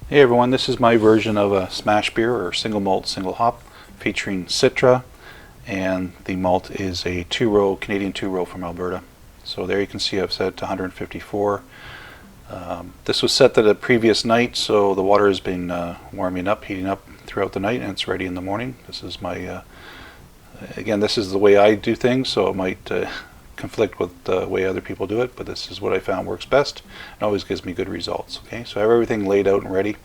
Hey everyone, this is my version of a SMaSH beer, or single malt, single hop, featuring Citra, and the malt is a Canadian two-row from Alberta. So there you can see I've set it to 154. This was set to the previous night, so the water has been warming up, heating up throughout the night, and it's ready in the morning. This is my, again, this is the way I do things, so it might conflict with the way other people do it, but this is what I found works best and always gives me good results. Okay, so I have everything laid out and ready.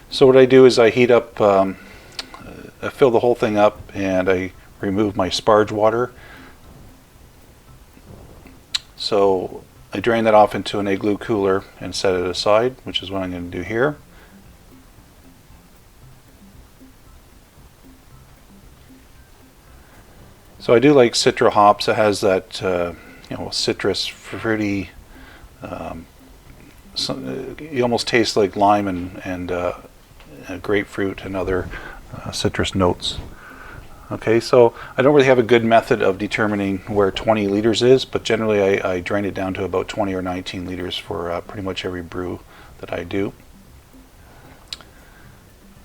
So what I do is I heat up, I fill the whole thing up, and I remove my sparge water. So I drain that off into an igloo cooler and set it aside, which is what I'm going to do here. So I do like Citra hops. It has that citrus, fruity. You almost taste like lime and grapefruit and other citrus notes. Okay, so I don't really have a good method of determining where 20 liters is, but generally I drain it down to about 20 or 19 liters for pretty much every brew that I do.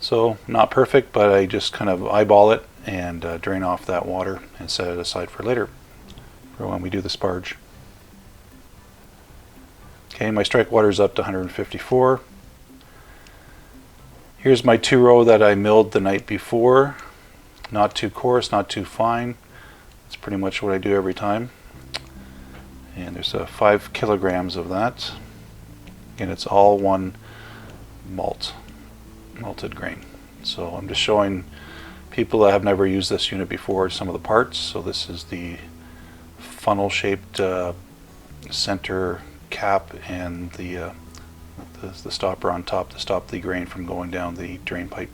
So not perfect, but I just kind of eyeball it and drain off that water and set it aside for later, for when we do the sparge. Okay, my strike water is up to 154. Here's my two-row that I milled the night before. Not too coarse, not too fine. That's pretty much what I do every time. And there's 5 kilograms of that. Again, it's all one malted grain. So I'm just showing people that have never used this unit before some of the parts. So this is the funnel-shaped center cap and the stopper on top to stop the grain from going down the drain pipe.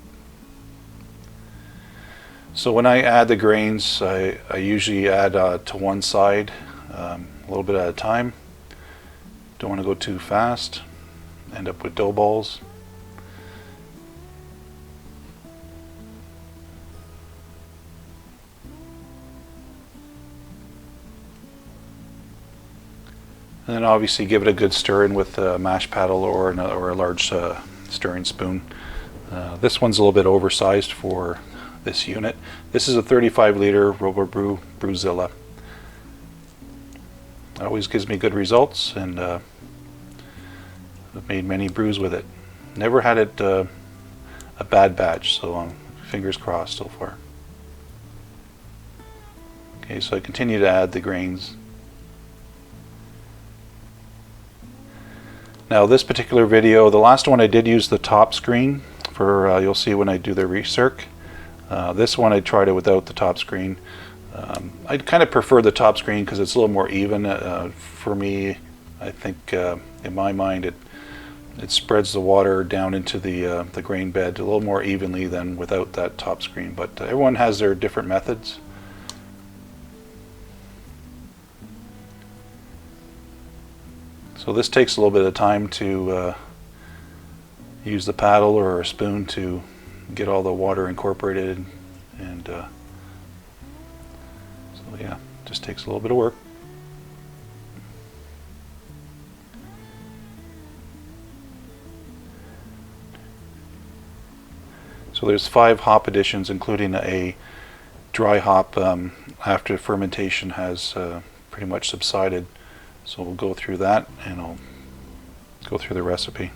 So when I add the grains, I usually add to one side a little bit at a time. Don't want to go too fast, end up with dough balls. And then obviously give it a good stir in with a mash paddle or a large stirring spoon. This one's a little bit oversized for this unit. This is a 35-liter Robobrew Brewzilla. It always gives me good results, and I've made many brews with it. Never had it a bad batch, so fingers crossed so far. Okay, so I continue to add the grains. Now this particular video, the last one I did use the top screen for, you'll see when I do the recirc. This one I tried it without the top screen. I kind of prefer the top screen because it's a little more even. For me, I think in my mind it spreads the water down into the grain bed a little more evenly than without that top screen. But everyone has their different methods. So this takes a little bit of time to use the paddle or a spoon to get all the water incorporated, and so yeah, just takes a little bit of work. So there's 5 hop additions, including a dry hop after fermentation has pretty much subsided. So we'll go through that, and I'll go through the recipe.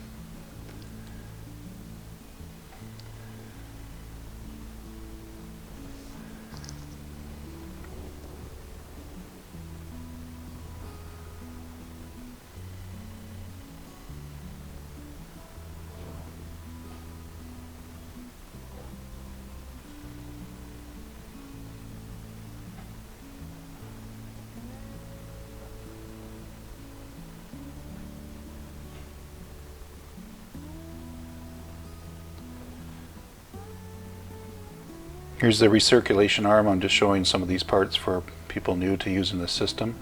Here's the recirculation arm. I'm just showing some of these parts for people new to using the system.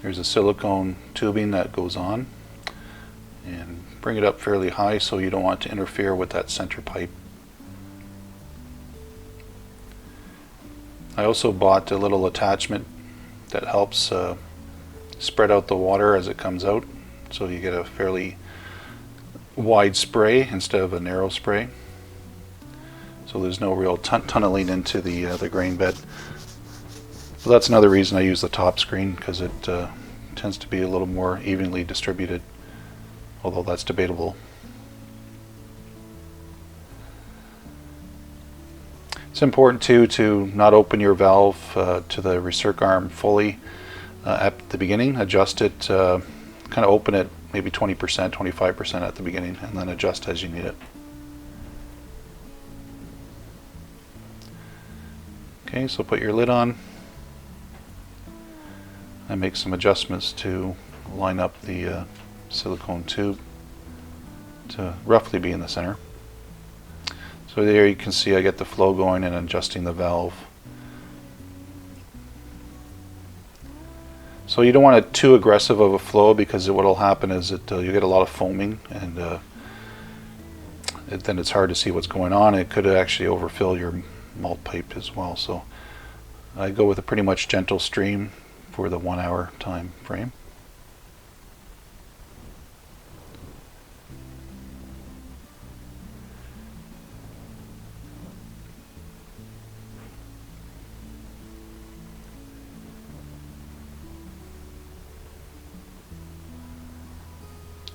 There's a silicone tubing that goes on, and bring it up fairly high so you don't want to interfere with that center pipe. I also bought a little attachment that helps spread out the water as it comes out, so you get a fairly wide spray instead of a narrow spray. So there's no real tunneling into the grain bed. But that's another reason I use the top screen, because it tends to be a little more evenly distributed, although that's debatable. It's important too to not open your valve to the recirc arm fully at the beginning. Adjust it, kind of open it maybe 20%, 25% at the beginning, and then adjust as you need it. Okay, so put your lid on and make some adjustments to line up the silicone tube to roughly be in the center. So there you can see I get the flow going and adjusting the valve. So you don't want it too aggressive of a flow, because what will happen is that you get a lot of foaming, and then it's hard to see what's going on. It could actually overfill your malt pipe as well. So I go with a pretty much gentle stream for the 1 hour time frame.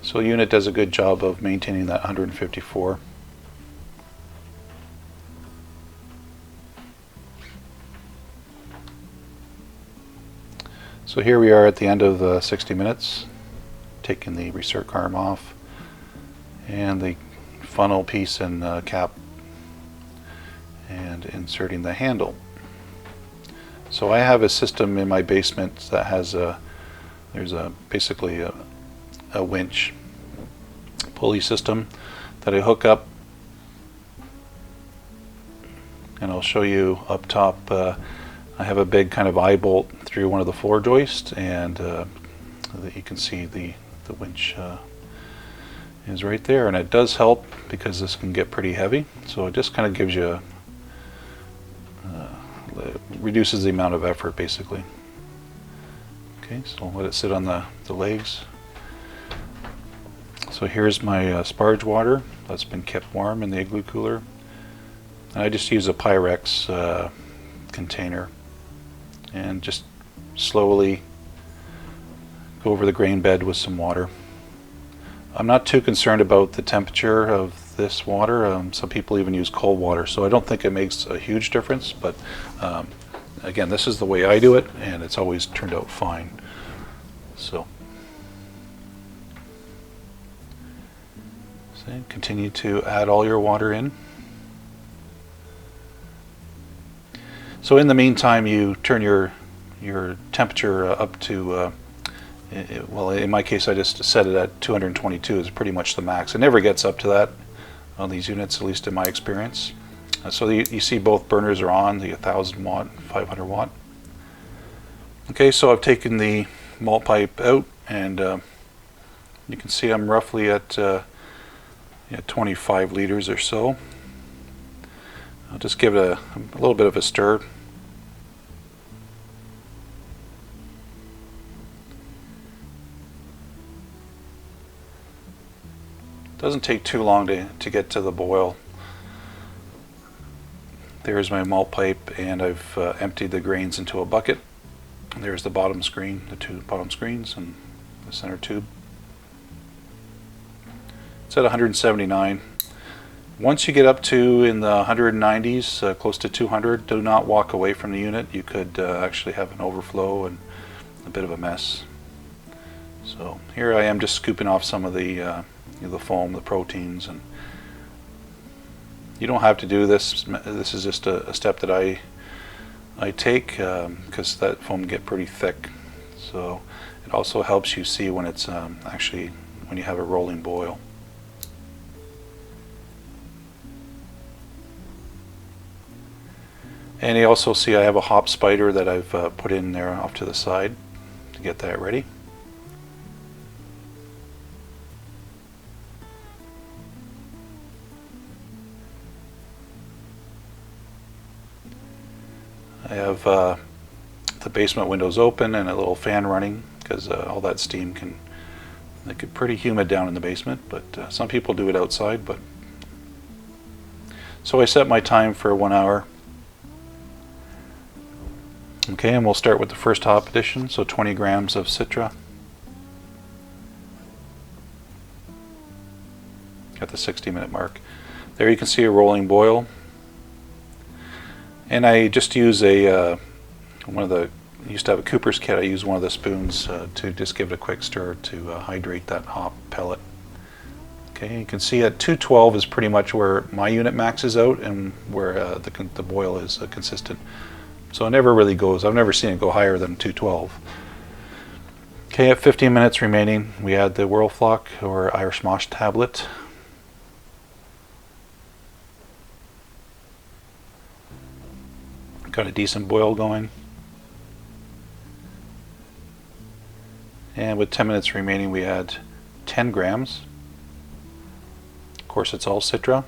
So the unit does a good job of maintaining that 154. So here we are at the end of 60 minutes, taking the recirc arm off and the funnel piece and cap, and inserting the handle. So I have a system in my basement that has basically a winch pulley system that I hook up, and I'll show you up top. I have a big kind of eye bolt through one of the floor joists, and you can see the winch is right there, and it does help because this can get pretty heavy, so it just kind of gives you reduces the amount of effort basically. Okay, so let it sit on the legs. So here's my sparge water that's been kept warm in the igloo cooler, and I just use a Pyrex container and just slowly go over the grain bed with some water. I'm not too concerned about the temperature of this water. Some people even use cold water, so I don't think it makes a huge difference, but again, this is the way I do it, and it's always turned out fine. So continue to add all your water in. So in the meantime, you turn your temperature up to, well, in my case I just set it at 222 is pretty much the max. It never gets up to that on these units, at least in my experience. So you see both burners are on, the 1000 watt, 500 watt. Okay, so I've taken the malt pipe out, and you can see I'm roughly at 25 liters or so. I'll just give it a little bit of a stir. It doesn't take too long to get to the boil. There's my malt pipe, and I've emptied the grains into a bucket. And there's the bottom screen, the two bottom screens, and the center tube. It's at 179. Once you get up to in the 190s, close to 200, do not walk away from the unit. You could actually have an overflow and a bit of a mess. So here I am just scooping off some of the foam, the proteins, and you don't have to do this. This is just a step that I take because that foam can get pretty thick. So it also helps you see when it's actually when you have a rolling boil. And you also see I have a hop spider that I've put in there off to the side to get that ready. I have the basement windows open and a little fan running because all that steam can It gets pretty humid down in the basement, but some people do it outside. But so I set my time for 1 hour. Okay, and we'll start with the first hop addition, so 20 grams of Citra at the 60-minute mark. There you can see a rolling boil, and I just use a I used to have a Cooper's kit. I use one of the spoons to just give it a quick stir to hydrate that hop pellet. Okay, you can see at 212 is pretty much where my unit maxes out and where the boil is consistent. So it never really goes, I've never seen it go higher than 212. Okay, at 15 minutes remaining, we add the Whirlfloc or SMaSH tablet. Got a decent boil going. And with 10 minutes remaining, we add 10 grams. Of course, it's all Citra.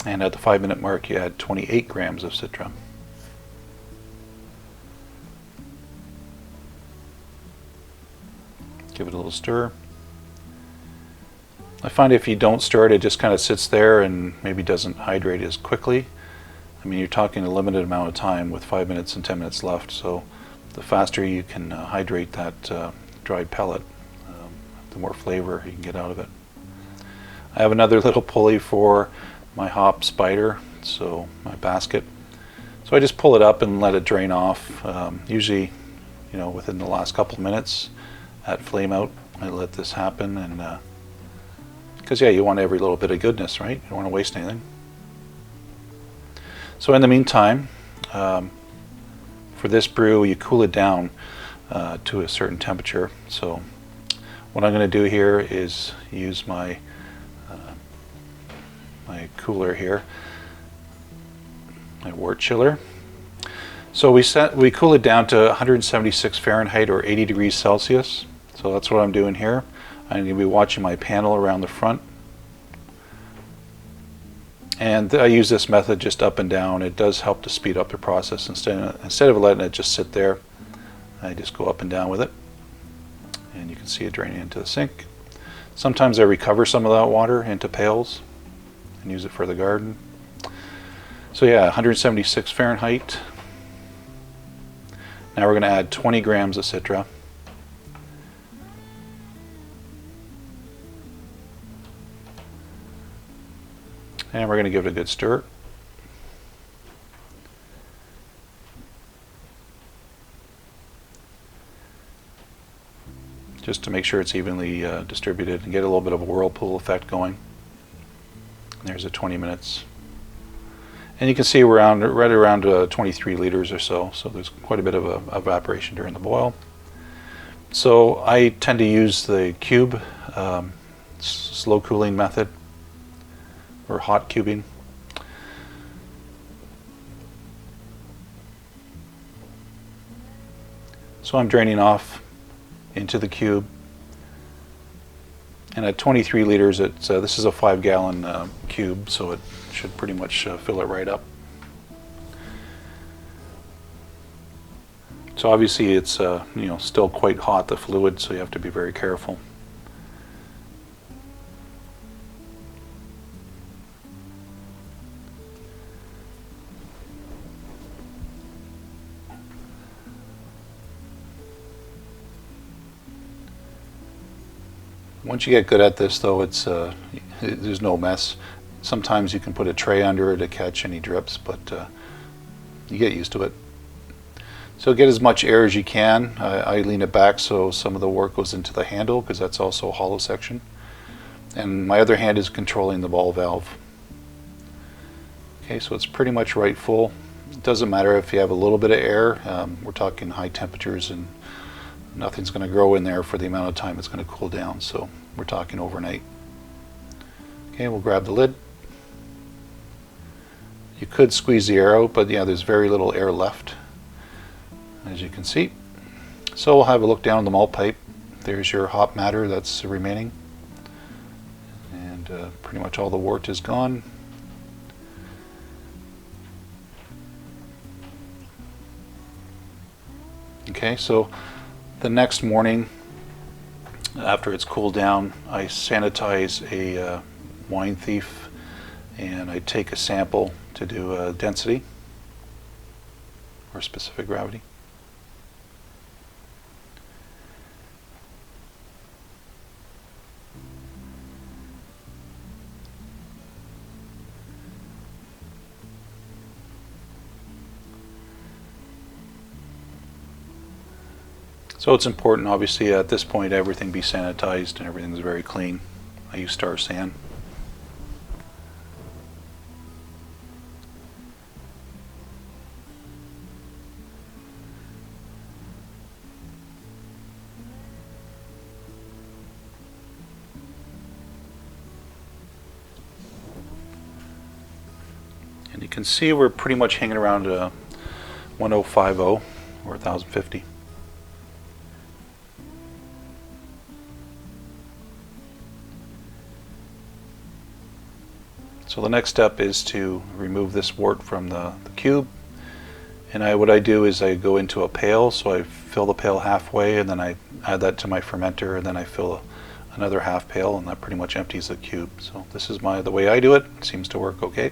And at the 5-minute mark, you add 28 grams of Citra. Give it a little stir. I find if you don't stir it, it just kind of sits there and maybe doesn't hydrate as quickly. I mean, you're talking a limited amount of time with 5 minutes and 10 minutes left, so the faster you can hydrate that dried pellet, the more flavor you can get out of it. I have another little pulley for my hop spider, so my basket. So I just pull it up and let it drain off. Usually, within the last couple of minutes at flame out, I let this happen, and because you want every little bit of goodness, right? You don't want to waste anything. So in the meantime, for this brew, you cool it down to a certain temperature. So what I'm going to do here is use my my cooler here, my wort chiller. So we cool it down to 176 Fahrenheit or 80 degrees Celsius. So that's what I'm doing here. I'm going to be watching my panel around the front. And I use this method just up and down. It does help to speed up the process. Instead of letting it just sit there, I just go up and down with it. And you can see it draining into the sink. Sometimes I recover some of that water into pails and use it for the garden. So yeah, 176 Fahrenheit. Now we're going to add 20 grams of Citra. And we're going to give it a good stir. Just to make sure it's evenly distributed and get a little bit of a whirlpool effect going. And there's 20 minutes. And you can see we're right around 23 liters or so, so there's quite a bit of evaporation during the boil. So I tend to use the cube slow cooling method, or hot cubing. So I'm draining off into the cube, and at 23 liters, this is a 5-gallon cube, so it should pretty much fill it right up. So obviously it's still quite hot, the fluid, so you have to be very careful. Once you get good at this, though, there's no mess. Sometimes you can put a tray under it to catch any drips, but you get used to it. So get as much air as you can. I lean it back so some of the work goes into the handle, because that's also a hollow section. And my other hand is controlling the ball valve. Okay, so it's pretty much right full. It doesn't matter if you have a little bit of air. We're talking high temperatures, and nothing's going to grow in there for the amount of time it's going to cool down, so we're talking overnight. Okay, we'll grab the lid. You could squeeze the air out, but yeah, there's very little air left, as you can see. So we'll have a look down the malt pipe. There's your hop matter that's remaining. And and pretty much all the wort is gone. Okay, so the next morning, after it's cooled down, I sanitize a wine thief, and I take a sample to do a density or specific gravity. So it's important, obviously, at this point everything be sanitized and everything's very clean. I use Star San. And you can see we're pretty much hanging around 1050 or 1050. So the next step is to remove this wort from the cube, and what I do is I go into a pail, so I fill the pail halfway and then I add that to my fermenter, and then I fill another half pail, and that pretty much empties the cube. So this is the way I do it. It seems to work okay.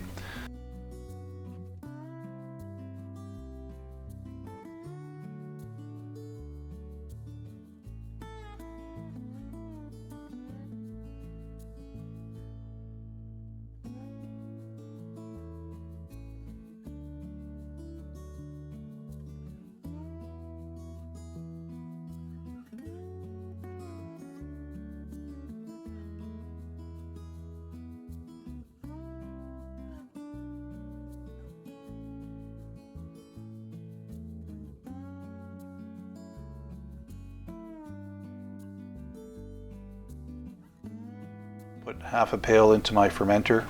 Put half a pail into my fermenter.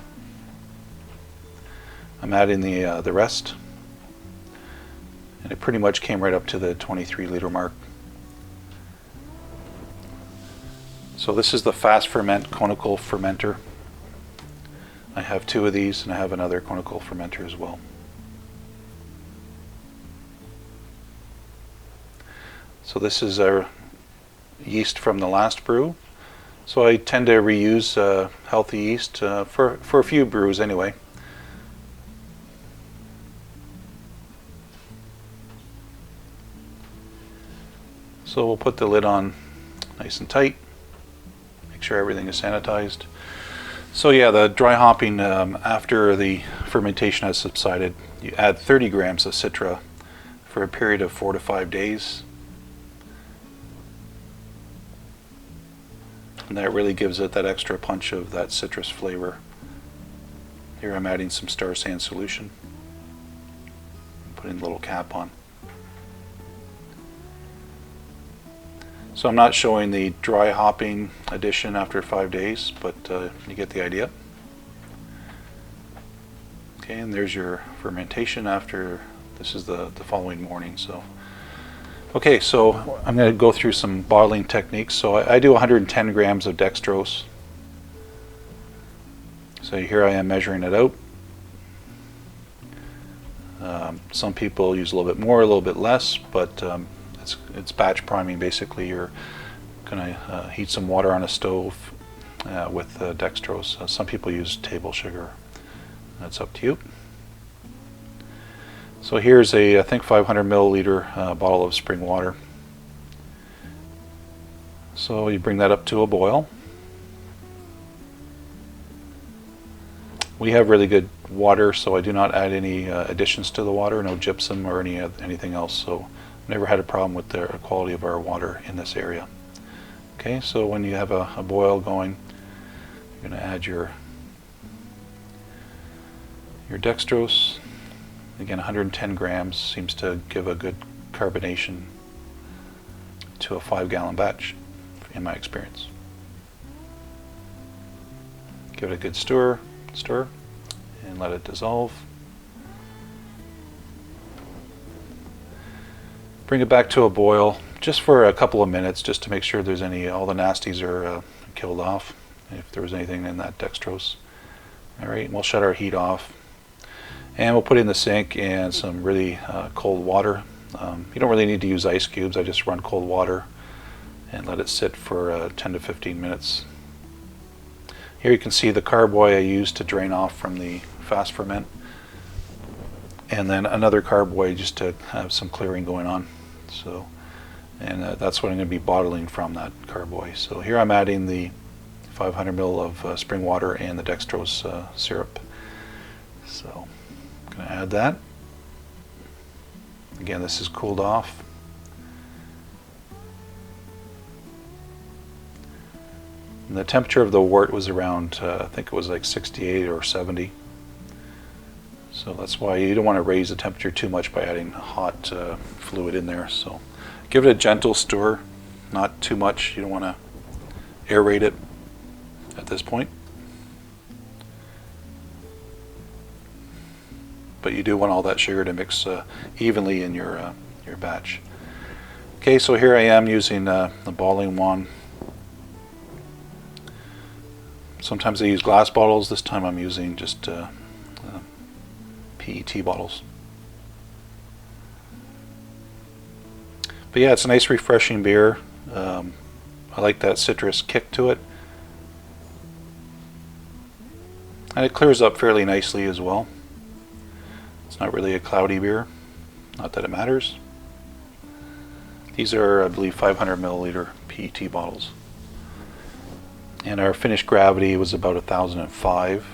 I'm adding the rest, and it pretty much came right up to the 23-liter mark. So this is the fast ferment conical fermenter. I have 2 of these, and I have another conical fermenter as well. So this is our yeast from the last brew. So I tend to reuse healthy yeast for a few brews anyway. So we'll put the lid on nice and tight, make sure everything is sanitized. So yeah, the dry hopping after the fermentation has subsided, you add 30 grams of Citra for a period of 4 to 5 days. And that really gives it that extra punch of that citrus flavor. Here I'm adding some Star San solution, putting a little cap on. So I'm not showing the dry hopping addition after 5 days, but you get the idea. Okay, and there's your fermentation after, this is the following morning. So okay, so I'm going to go through some bottling techniques. So I do 110 grams of dextrose. So here I am measuring it out. Some people use a little bit more, a little bit less, but it's batch priming. Basically, you're going to heat some water on a stove with dextrose. Some people use table sugar. That's up to you. So here's I think 500 milliliter bottle of spring water. So you bring that up to a boil. We have really good water, so I do not add any additions to the water, no gypsum or anything else. So I've never had a problem with the quality of our water in this area. Okay, so when you have a boil going, you're going to add your dextrose. Again, 110 grams seems to give a good carbonation to a 5-gallon batch, in my experience. Give it a good stir, and let it dissolve. Bring it back to a boil just for a couple of minutes, just to make sure all the nasties are killed off. if there was anything in that dextrose. Alright, we'll shut our heat off. And we'll put in the sink and some really cold water. You don't really need to use ice cubes. I just run cold water and let it sit for 10 to 15 minutes. Here you can see the carboy I used to drain off from the fast ferment, and then another carboy just to have some clearing going on. So, and that's what I'm going to be bottling from, that carboy. So here I'm adding the 500 ml of spring water and the dextrose syrup. So I'm going to add that. Again, this is cooled off. And the temperature of the wort was around, I think it was like 68 or 70. So that's why you don't want to raise the temperature too much by adding hot fluid in there. So give it a gentle stir, not too much. You don't want to aerate it at this point. But you do want all that sugar to mix evenly in your batch. Okay, so here I am using the bottling wand. Sometimes I use glass bottles. This time I'm using just PET bottles. But yeah, it's a nice refreshing beer. I like that citrus kick to it. And it clears up fairly nicely as well. It's not really a cloudy beer. Not that it matters. These are, I believe, 500 milliliter PET bottles. And our finished gravity was about 1005.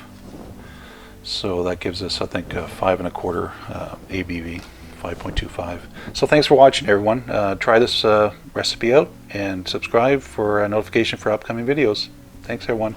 So that gives us, I think, 5 1/4 ABV, 5.25. So thanks for watching, everyone. Try this recipe out and subscribe for a notification for upcoming videos. Thanks, everyone.